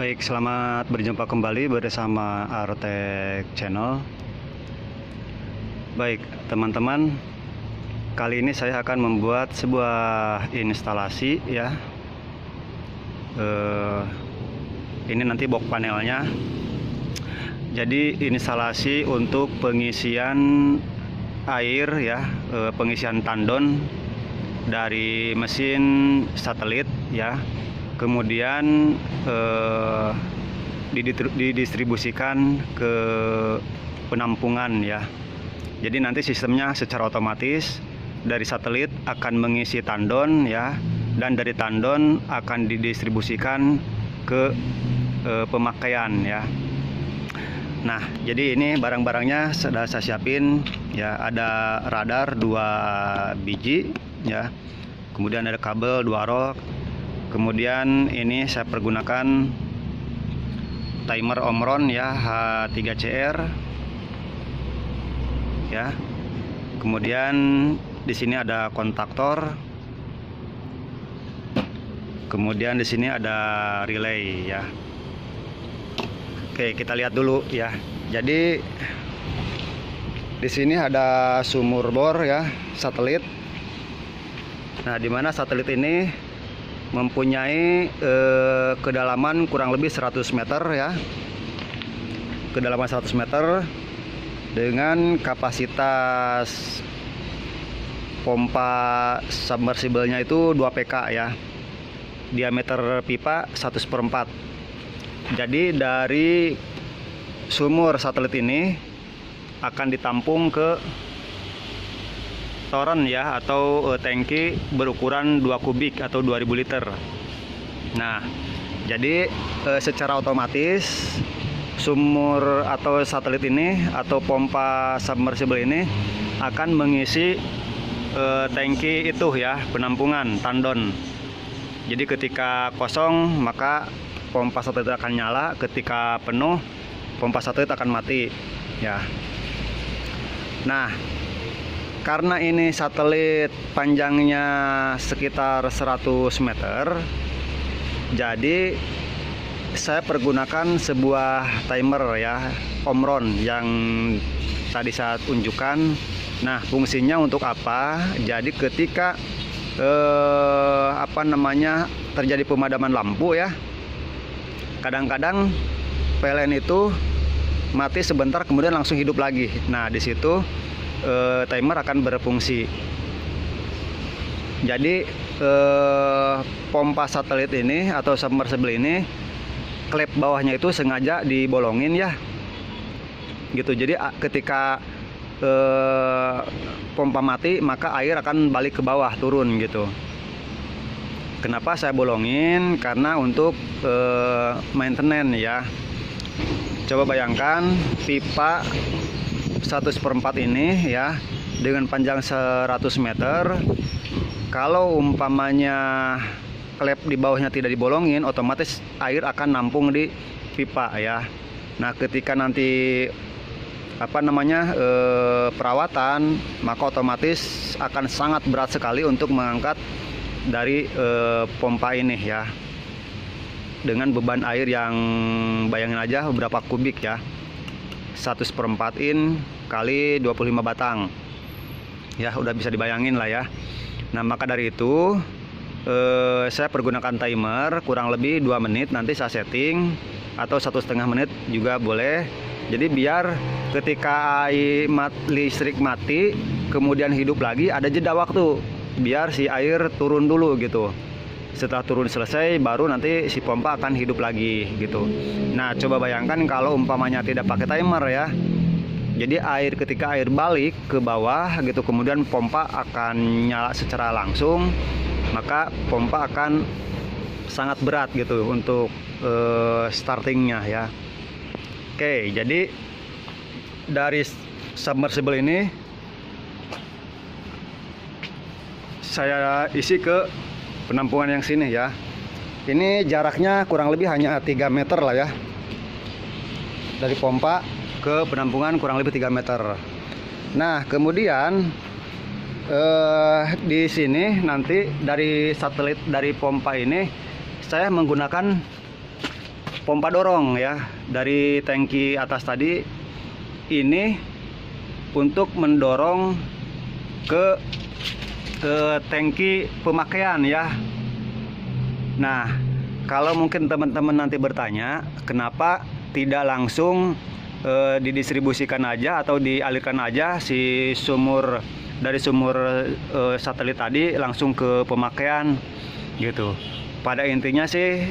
Baik, selamat berjumpa kembali bersama Artek Channel. Baik, teman-teman, kali ini saya akan membuat sebuah instalasi ya. Ini nanti box panelnya. Jadi instalasi untuk pengisian air ya, pengisian tandon dari mesin satelit ya. Kemudian didistribusikan ke penampungan ya. Jadi nanti sistemnya secara otomatis dari satelit akan mengisi tandon ya, dan dari tandon akan didistribusikan ke pemakaian ya. Nah, jadi ini barang-barangnya sudah saya siapin ya. Ada radar 2 biji ya. Kemudian ada kabel 2 roll. Kemudian ini saya pergunakan timer Omron ya, H3CR ya. Kemudian di sini ada kontaktor. Kemudian di sini ada relay ya. Oke, kita lihat dulu ya. Jadi di sini ada sumur bor ya, satelit. Nah, di mana satelit ini mempunyai kedalaman kurang lebih 100 meter ya. Kedalaman 100 meter dengan kapasitas pompa submersible-nya itu 2 PK ya. Diameter pipa 1/4. Jadi dari sumur satelit ini akan ditampung ke toren ya, atau tangki berukuran 2 kubik atau 2000 liter. Nah, jadi secara otomatis sumur atau satelit ini atau pompa submersible ini akan mengisi tangki itu ya, penampungan tandon. Jadi ketika kosong maka pompa satelit akan nyala, ketika penuh pompa satelit akan mati ya. Nah, karena ini satelit panjangnya sekitar 100 meter, jadi saya pergunakan sebuah timer ya, Omron yang tadi saya tunjukkan. Nah, fungsinya untuk apa? Jadi ketika terjadi pemadaman lampu ya, kadang-kadang PLN itu mati sebentar kemudian langsung hidup lagi. Nah, di situ timer akan berfungsi. Jadi pompa satelit ini atau submersible ini, klep bawahnya itu sengaja dibolongin ya, gitu. Jadi ketika pompa mati maka air akan balik ke bawah, turun gitu. Kenapa saya bolongin? Karena untuk maintenance ya. Coba bayangkan pipa 1/4 ini ya, dengan panjang 100 meter. Kalau umpamanya klep di bawahnya tidak dibolongin, otomatis air akan nampung di pipa ya. Nah, ketika nanti perawatan, maka otomatis akan sangat berat sekali untuk mengangkat dari pompa ini ya, dengan beban air yang bayangin aja berapa kubik ya. 1/4 in kali 25 batang ya, udah bisa dibayangin lah ya. Nah, maka dari itu saya pergunakan timer kurang lebih 2 menit, nanti saya setting, atau 1,5 menit juga boleh. Jadi biar ketika listrik mati kemudian hidup lagi, ada jeda waktu biar si air turun dulu gitu. Setelah turun selesai baru nanti si pompa akan hidup lagi gitu. Nah, coba bayangkan kalau umpamanya tidak pakai timer ya. Jadi ketika air balik ke bawah gitu, kemudian pompa akan nyala secara langsung, maka pompa akan sangat berat gitu untuk startingnya ya. Oke, jadi dari submersible ini saya isi ke penampungan yang sini ya. Ini jaraknya kurang lebih hanya 3 meter lah ya. Dari pompa ke penampungan kurang lebih 3 meter. Nah, kemudian di sini nanti dari satelit, dari pompa ini saya menggunakan pompa dorong ya dari tangki atas tadi ini untuk mendorong ke tangki pemakaian ya. Nah, kalau mungkin teman-teman nanti bertanya kenapa tidak langsung didistribusikan aja atau dialirkan aja si sumur dari sumur satelit tadi langsung ke pemakaian gitu. Pada intinya sih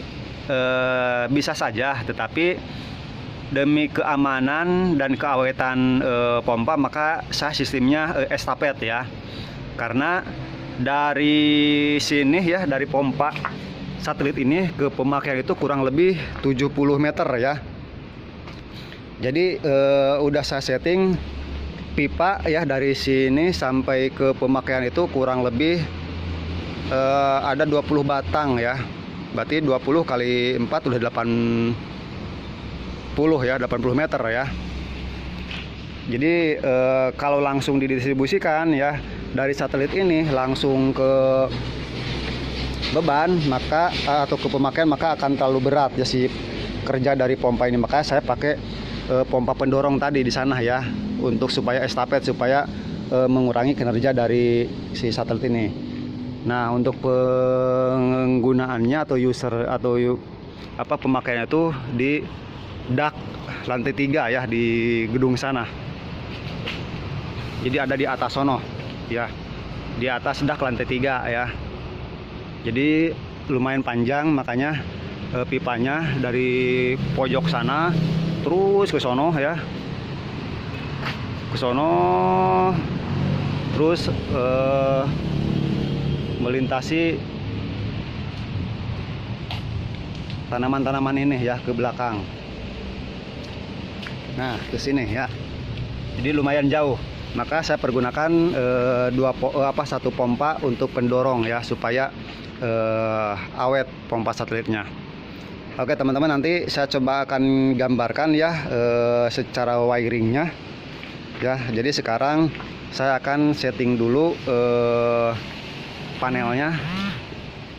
bisa saja, tetapi demi keamanan dan keawetan pompa maka saya sistemnya estafet ya. Karena dari sini ya, dari pompa satelit ini ke pemakaian itu kurang lebih 70 meter ya. Jadi udah saya setting pipa ya, dari sini sampai ke pemakaian itu kurang lebih ada 20 batang ya. Berarti 20 kali 4 udah 80 ya, 80 meter ya. Jadi kalau langsung didistribusikan ya dari satelit ini langsung ke beban maka atau ke pemakaian maka akan terlalu berat ya si kerja dari pompa ini. Maka saya pakai pompa pendorong tadi di sana ya, untuk supaya estafet, supaya mengurangi kinerja dari si satelit ini. Nah, untuk penggunaannya atau user atau pemakaiannya itu di dak lantai 3 ya, di gedung sana. Jadi ada di atas sono ya, di atas dak lantai 3 ya. Jadi lumayan panjang, makanya pipanya dari pojok sana terus ke sono ya, ke sono terus melintasi tanaman-tanaman ini ya ke belakang. Nah, ke sini ya. Jadi lumayan jauh. Maka saya pergunakan satu pompa untuk pendorong ya, supaya awet pompa satelitnya. Oke teman-teman, nanti saya coba akan gambarkan ya secara wiringnya ya. Jadi sekarang saya akan setting dulu panelnya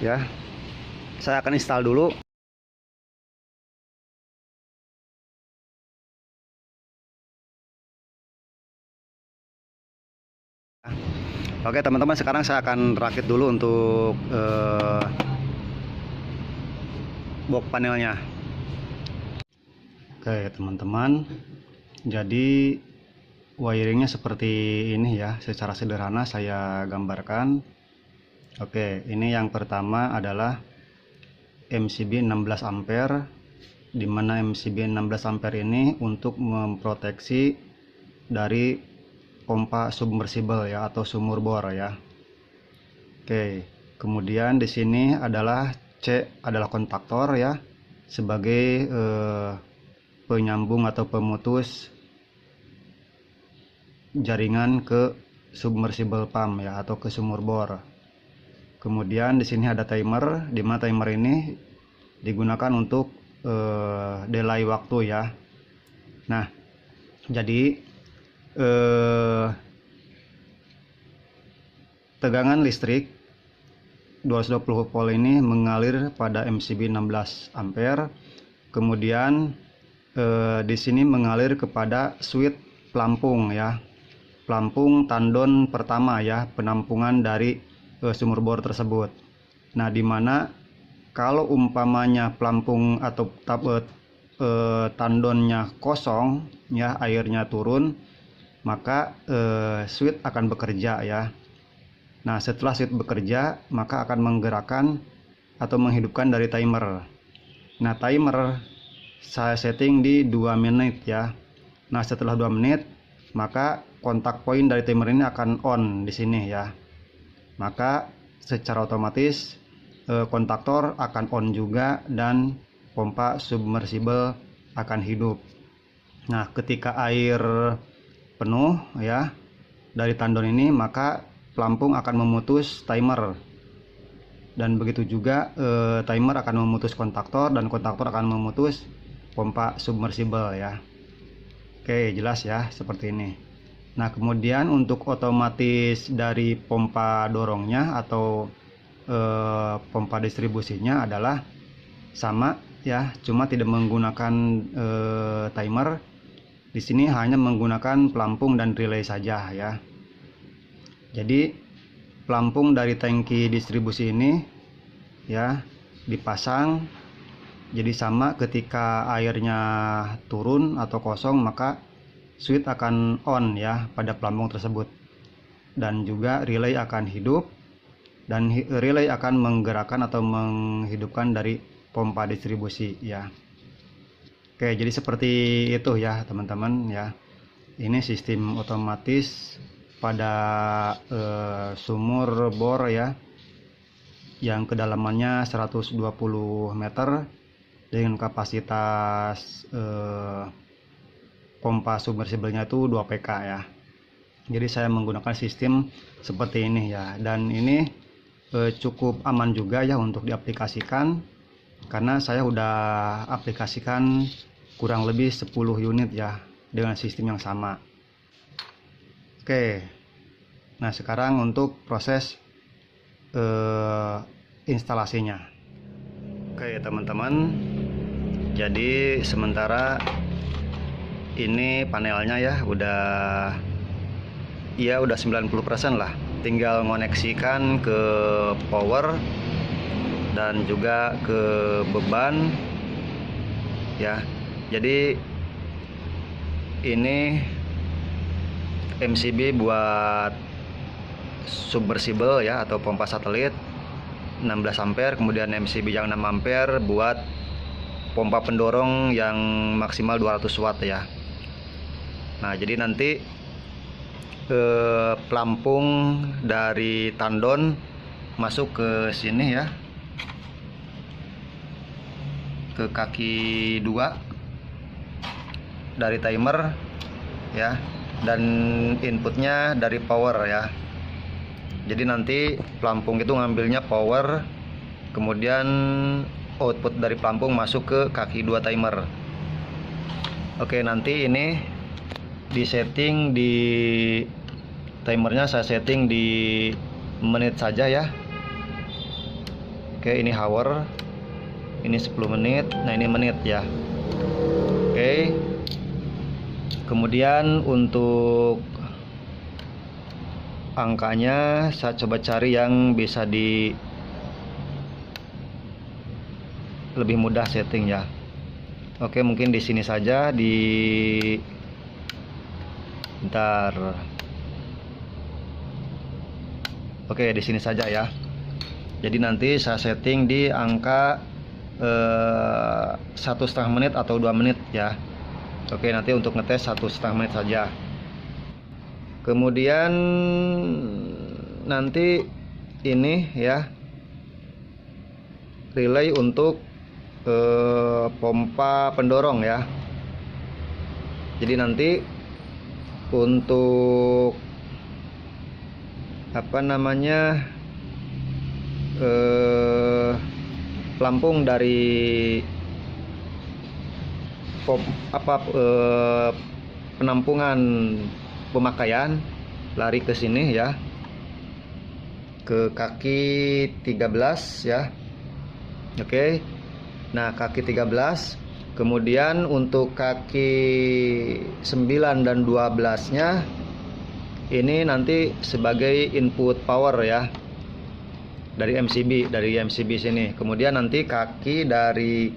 ya. Saya akan install dulu. Oke teman-teman, sekarang saya akan rakit dulu untuk box panelnya. Oke teman-teman, jadi wiringnya seperti ini ya, secara sederhana saya gambarkan. Oke, ini yang pertama adalah MCB 16 ampere, dimana MCB 16 ampere ini untuk memproteksi dari pompa submersible ya, atau sumur bor ya. Oke, kemudian di sini adalah C adalah kontaktor ya, sebagai penyambung atau pemutus jaringan ke submersible pump ya, atau ke sumur bor. Kemudian di sini ada timer, di mana timer ini digunakan untuk delay waktu ya. Nah, jadi tegangan listrik 220 volt ini mengalir pada MCB 16 ampere. Kemudian di sini mengalir kepada switch pelampung ya, pelampung tandon pertama ya, penampungan dari sumur bor tersebut. Nah, dimana kalau umpamanya pelampung atau tandonnya kosong ya, airnya turun, maka switch akan bekerja ya. Nah, setelah switch bekerja maka akan menggerakkan atau menghidupkan dari timer. Nah, timer saya setting di 2 menit ya. Nah, setelah 2 menit maka kontak point dari timer ini akan on di sini ya. Maka secara otomatis kontaktor akan on juga dan pompa submersible akan hidup. Nah, ketika air penuh ya dari tandon ini, maka pelampung akan memutus timer, dan begitu juga timer akan memutus kontaktor, dan kontaktor akan memutus pompa submersible ya. Oke, jelas ya, seperti ini. Nah, kemudian untuk otomatis dari pompa dorongnya atau pompa distribusinya adalah sama ya, cuma tidak menggunakan timer. Di sini hanya menggunakan pelampung dan relay saja ya. Jadi pelampung dari tangki distribusi ini ya dipasang, jadi sama ketika airnya turun atau kosong maka switch akan on ya pada pelampung tersebut, dan juga relay akan hidup, dan relay akan menggerakkan atau menghidupkan dari pompa distribusi ya. Oke, jadi seperti itu ya teman-teman ya. Ini sistem otomatis pada sumur bor ya, yang kedalamannya 120 meter dengan kapasitas pompa submersibelnya itu 2 PK ya. Jadi saya menggunakan sistem seperti ini ya, dan ini cukup aman juga ya untuk diaplikasikan, karena saya udah aplikasikan kurang lebih 10 unit ya dengan sistem yang sama. Oke, nah sekarang untuk proses instalasinya. Oke teman-teman, jadi sementara ini panelnya ya udah 90% lah, tinggal mengoneksikan ke power dan juga ke beban ya. Jadi ini MCB buat submersible ya atau pompa satelit 16 ampere, kemudian MCB yang 6 ampere buat pompa pendorong yang maksimal 200 watt ya. Nah, jadi nanti pelampung dari tandon masuk ke sini ya, ke kaki 2 dari timer ya, dan inputnya dari power ya. Jadi nanti pelampung itu ngambilnya power, kemudian output dari pelampung masuk ke kaki 2 timer. Oke, nanti ini disetting di timernya, saya setting di menit saja ya. Oke, ini hour, ini 10 menit, nah ini menit ya. Oke, kemudian untuk angkanya saya coba cari yang bisa di lebih mudah setting ya. Oke, mungkin di sini saja, di bentar. Oke, di sini saja ya. Jadi nanti saya setting di angka 1,5 menit atau 2 menit ya. Oke, nanti untuk ngetes 1,5 menit saja. Kemudian nanti ini ya relay untuk pompa pendorong ya. Jadi nanti untuk pelampung dari penampungan pemakaian lari ke sini ya, ke kaki 13 ya. Oke, nah kaki 13, kemudian untuk kaki 9 dan 12 nya ini nanti sebagai input power ya dari MCB sini. Kemudian nanti kaki dari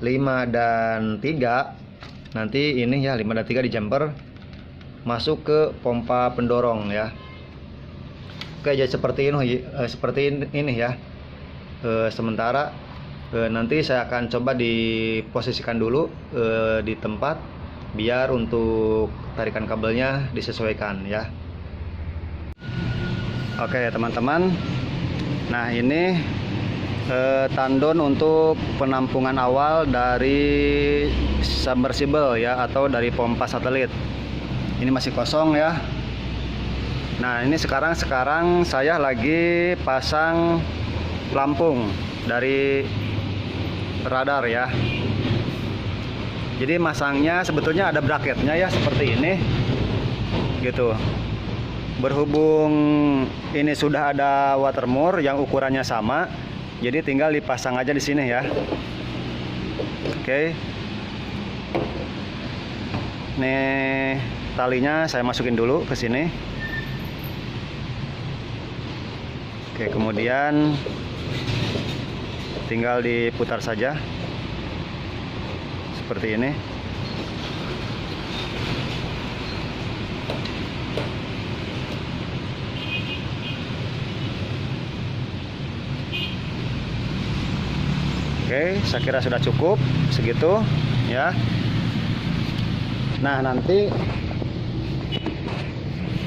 5 dan 3 nanti ini ya, 5 dan 3 di jumper masuk ke pompa pendorong ya. Oke, jadi seperti ini ya. Sementara nanti saya akan coba diposisikan dulu di tempat biar untuk tarikan kabelnya disesuaikan ya. Oke teman-teman, nah ini tandon untuk penampungan awal dari submersible ya, atau dari pompa satelit. Ini masih kosong ya. Nah ini sekarang saya lagi pasang pelampung dari radar ya. Jadi masangnya sebetulnya ada bracketnya ya, seperti ini gitu. Berhubung ini sudah ada watermore yang ukurannya sama, jadi tinggal dipasang aja di sini ya. Oke. Nih talinya saya masukin dulu ke sini. Oke, kemudian tinggal diputar saja seperti ini. Oke, saya kira sudah cukup segitu ya. Nah, nanti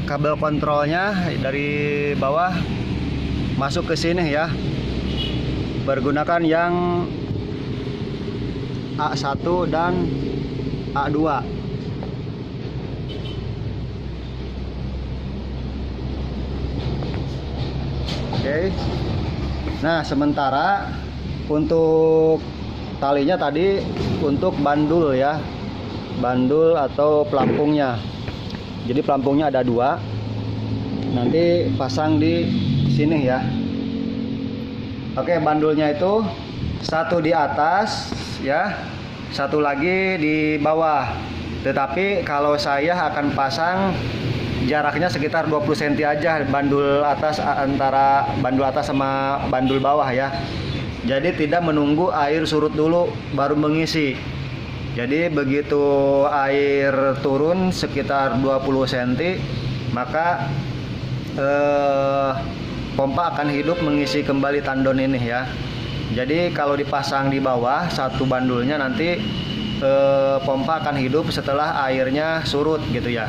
kabel kontrolnya dari bawah masuk ke sini ya. Pergunakan yang A1 dan A2. Oke. Nah, sementara untuk talinya tadi untuk bandul ya, bandul atau pelampungnya. Jadi pelampungnya ada 2, nanti pasang di sini ya. Oke, bandulnya itu satu di atas ya, satu lagi di bawah. Tetapi kalau saya akan pasang jaraknya sekitar 20 cm aja bandul atas, antara bandul atas sama bandul bawah ya. Jadi tidak menunggu air surut dulu baru mengisi. Jadi begitu air turun sekitar 20 cm, maka pompa akan hidup mengisi kembali tandon ini ya. Jadi kalau dipasang di bawah satu bandulnya, nanti pompa akan hidup setelah airnya surut gitu ya.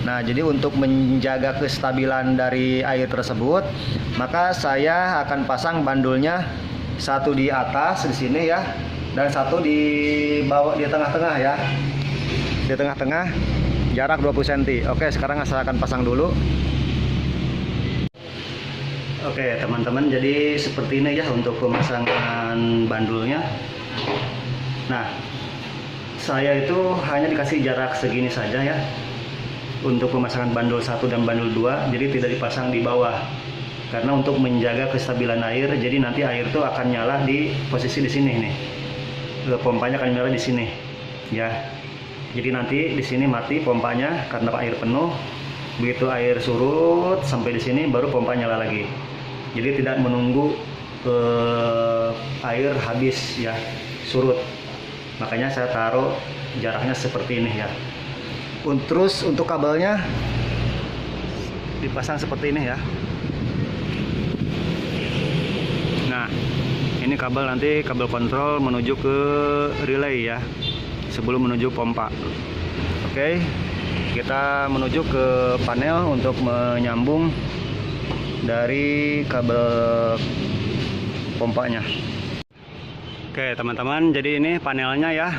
Nah, jadi untuk menjaga kestabilan dari air tersebut, maka saya akan pasang bandulnya satu di atas di sini ya, dan satu di bawah, di tengah-tengah ya. Di tengah-tengah jarak 20 cm. Oke, sekarang saya akan pasang dulu. Oke, teman-teman, jadi seperti ini ya untuk pemasangan bandulnya. Nah, saya itu hanya dikasih jarak segini saja ya untuk pemasangan bandul 1 dan bandul 2, jadi tidak dipasang di bawah. Karena untuk menjaga kestabilan air, jadi nanti air itu akan nyala di posisi di sini nih. Pompanya akan nyala di sini, ya. Jadi nanti di sini mati pompanya karena air penuh. Begitu air surut sampai di sini, baru pompa nyala lagi. Jadi tidak menunggu air habis ya, surut. Makanya saya taruh jaraknya seperti ini ya. Terus untuk kabelnya dipasang seperti ini ya. Nah, ini kabel, nanti kabel kontrol menuju ke relay ya, sebelum menuju pompa. Oke, kita menuju ke panel untuk menyambung dari kabel pompanya. Oke teman-teman, jadi ini panelnya ya.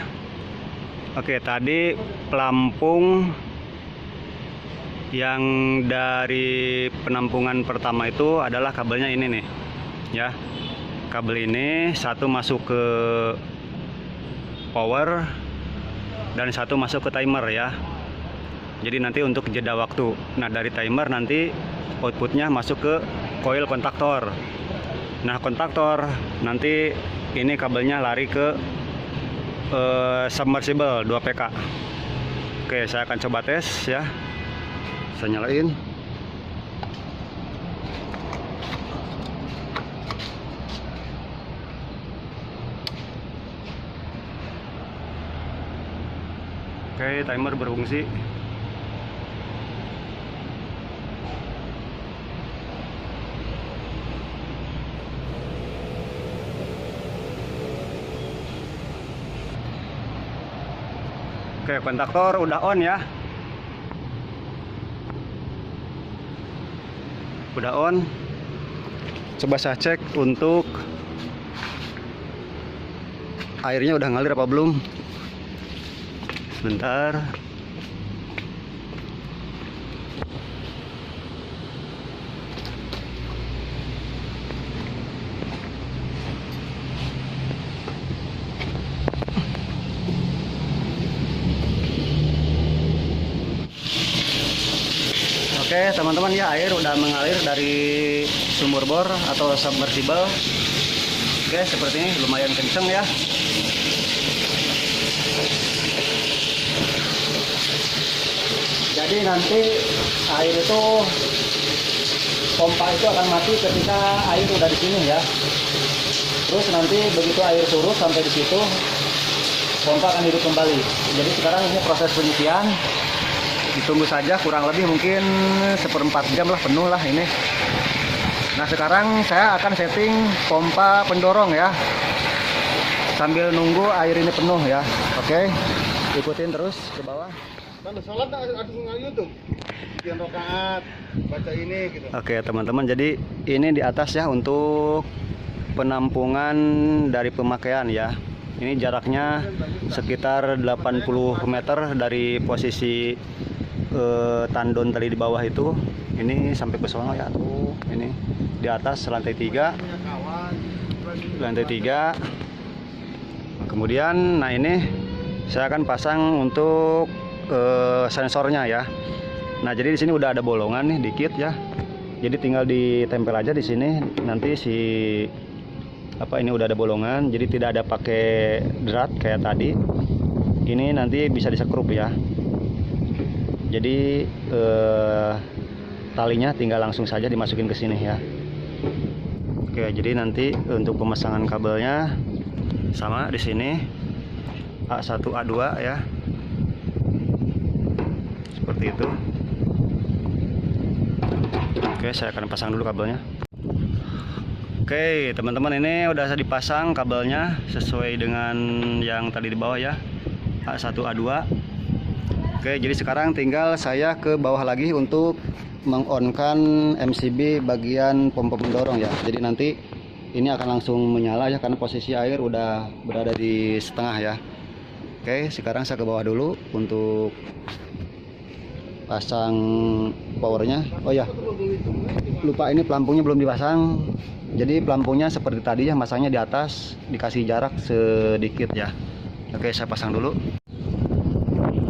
Oke, tadi pelampung yang dari penampungan pertama itu adalah kabelnya ini nih ya. Kabel ini satu masuk ke power dan satu masuk ke timer ya. Jadi nanti untuk jeda waktu. Nah, dari timer nanti outputnya masuk ke coil kontaktor. Nah, kontaktor nanti ini kabelnya lari ke submersible 2 PK. Oke, saya akan coba tes ya. Saya nyalain. Oke, timer berfungsi. Oke, kontaktor udah on ya. Udah on. Coba saya cek untuk airnya udah ngalir apa belum. Sebentar. Oke teman-teman ya, air udah mengalir dari sumur bor atau submersible. Oke, seperti ini lumayan kenceng ya. Jadi nanti air itu, pompa itu akan mati ketika air udah di sini ya. Terus nanti begitu air surut sampai di situ, pompa akan hidup kembali. Jadi sekarang ini proses penyisian, ditunggu saja, kurang lebih mungkin 1/4 jam lah, penuh lah ini. Nah sekarang saya akan setting pompa pendorong ya, sambil nunggu air ini penuh ya. Oke, ikutin terus ke bawah. Sholat ada YouTube, sekian rakaat, baca ini gitu. Oke teman-teman, jadi ini di atas ya untuk penampungan dari pemakaian ya. Ini jaraknya sekitar 80 meter dari posisi tandon tadi di bawah itu. Ini sampai ke sono ya tuh. Ini di atas lantai 3. Lantai 3. Kemudian nah ini saya akan pasang untuk sensornya ya. Nah, jadi di sini udah ada bolongan nih dikit ya. Jadi tinggal ditempel aja di sini. Nanti si ini udah ada bolongan, jadi tidak ada pakai drat kayak tadi. Ini nanti bisa disekrup ya. Jadi talinya tinggal langsung saja dimasukin ke sini ya. Oke, jadi nanti untuk pemasangan kabelnya sama di sini A1 A2 ya. Seperti itu. Oke, saya akan pasang dulu kabelnya. Oke teman-teman, ini udah dipasang kabelnya sesuai dengan yang tadi di bawah ya, A1 A2. Oke, jadi sekarang tinggal saya ke bawah lagi untuk mengonkan MCB bagian pompa pendorong ya. Jadi nanti ini akan langsung menyala ya, karena posisi air udah berada di setengah ya. Oke, sekarang saya ke bawah dulu untuk pasang powernya. Oh ya, lupa, ini pelampungnya belum dipasang. Jadi pelampungnya seperti tadi ya, masangnya di atas, dikasih jarak sedikit ya. Oke, saya pasang dulu.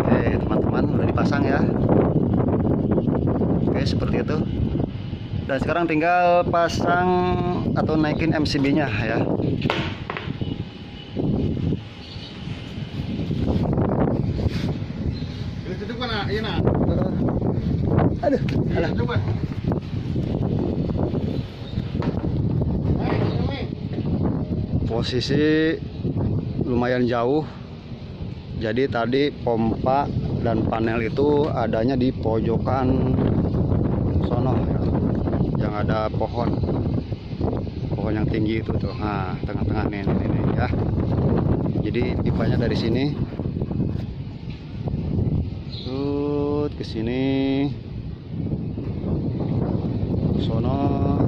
Oke teman-teman, udah dipasang ya. Oke, seperti itu. Dan sekarang tinggal pasang atau naikin MCB nya ya. Aduh, alah. Posisi lumayan jauh. Jadi tadi pompa dan panel itu adanya di pojokan sono ya, yang ada pohon yang tinggi itu tuh. Nah, tengah-tengah nih ya. Jadi pipanya dari sini ke sini, sono,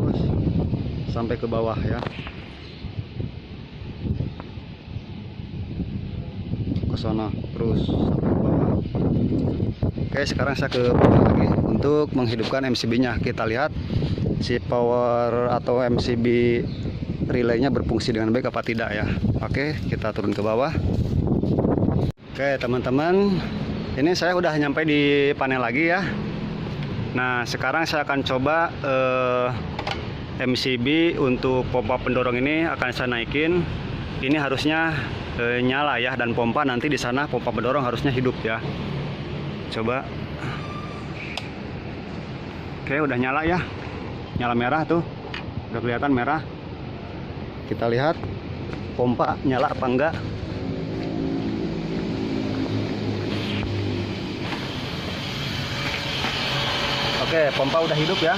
terus sampai ke bawah ya. Ke sono terus sampai ke bawah. Oke, sekarang saya ke bawah lagi untuk menghidupkan MCB-nya. Kita lihat si power atau MCB relaynya berfungsi dengan baik apa tidak ya. Oke, kita turun ke bawah. Oke teman-teman, ini saya udah nyampe di panel lagi ya. Nah sekarang saya akan coba MCB untuk pompa pendorong ini akan saya naikin. Ini harusnya nyala ya, dan pompa nanti di sana pompa pendorong harusnya hidup ya. Coba. Oke, udah nyala ya. Nyala merah tuh. Udah kelihatan merah. Kita lihat pompa nyala apa enggak. Oke, pompa udah hidup ya.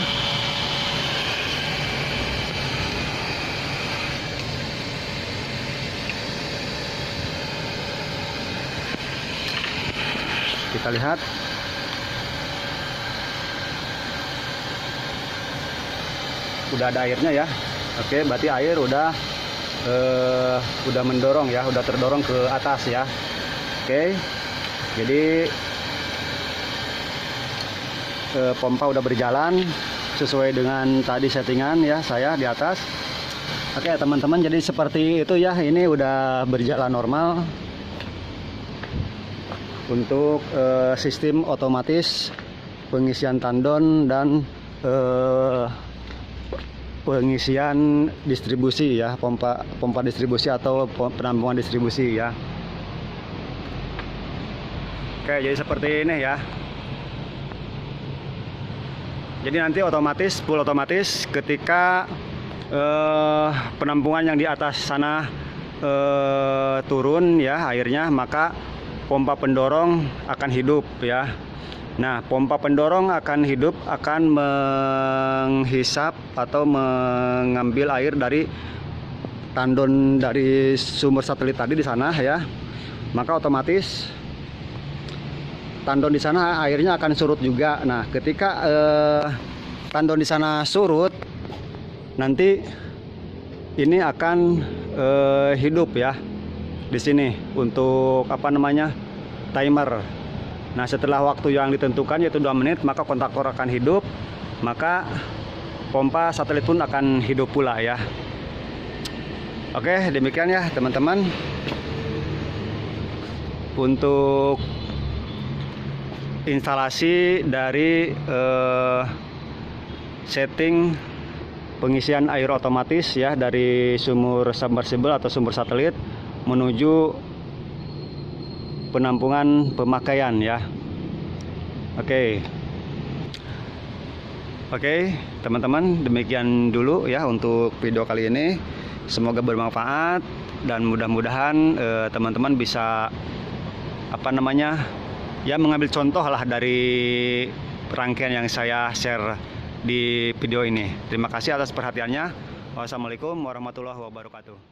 Kita lihat. Udah ada airnya ya. Oke, berarti air udah mendorong ya, udah terdorong ke atas ya. Oke. Jadi pompa udah berjalan sesuai dengan tadi settingan ya saya di atas. Oke teman-teman, jadi seperti itu ya, ini udah berjalan normal untuk sistem otomatis pengisian tandon dan pengisian distribusi ya, pompa distribusi atau penampungan distribusi ya. Oke, jadi seperti ini ya. Jadi nanti full otomatis ketika penampungan yang di atas sana turun ya airnya, maka pompa pendorong akan hidup ya. Nah, pompa pendorong akan hidup, akan menghisap atau mengambil air dari tandon dari sumber satelit tadi di sana ya. Maka otomatis tandon di sana airnya akan surut juga. Nah, ketika tandon di sana surut, nanti ini akan hidup ya di sini untuk timer. Nah, setelah waktu yang ditentukan yaitu 2 menit, maka kontaktor akan hidup, maka pompa satelit pun akan hidup pula ya. Oke, demikian ya teman-teman untuk instalasi dari setting pengisian air otomatis ya dari sumur submersible atau sumber satelit menuju penampungan pemakaian ya. Oke, teman-teman, demikian dulu ya untuk video kali ini. Semoga bermanfaat dan mudah-mudahan teman-teman bisa mengambil contoh lah dari rangkaian yang saya share di video ini. Terima kasih atas perhatiannya. Wassalamualaikum warahmatullahi wabarakatuh.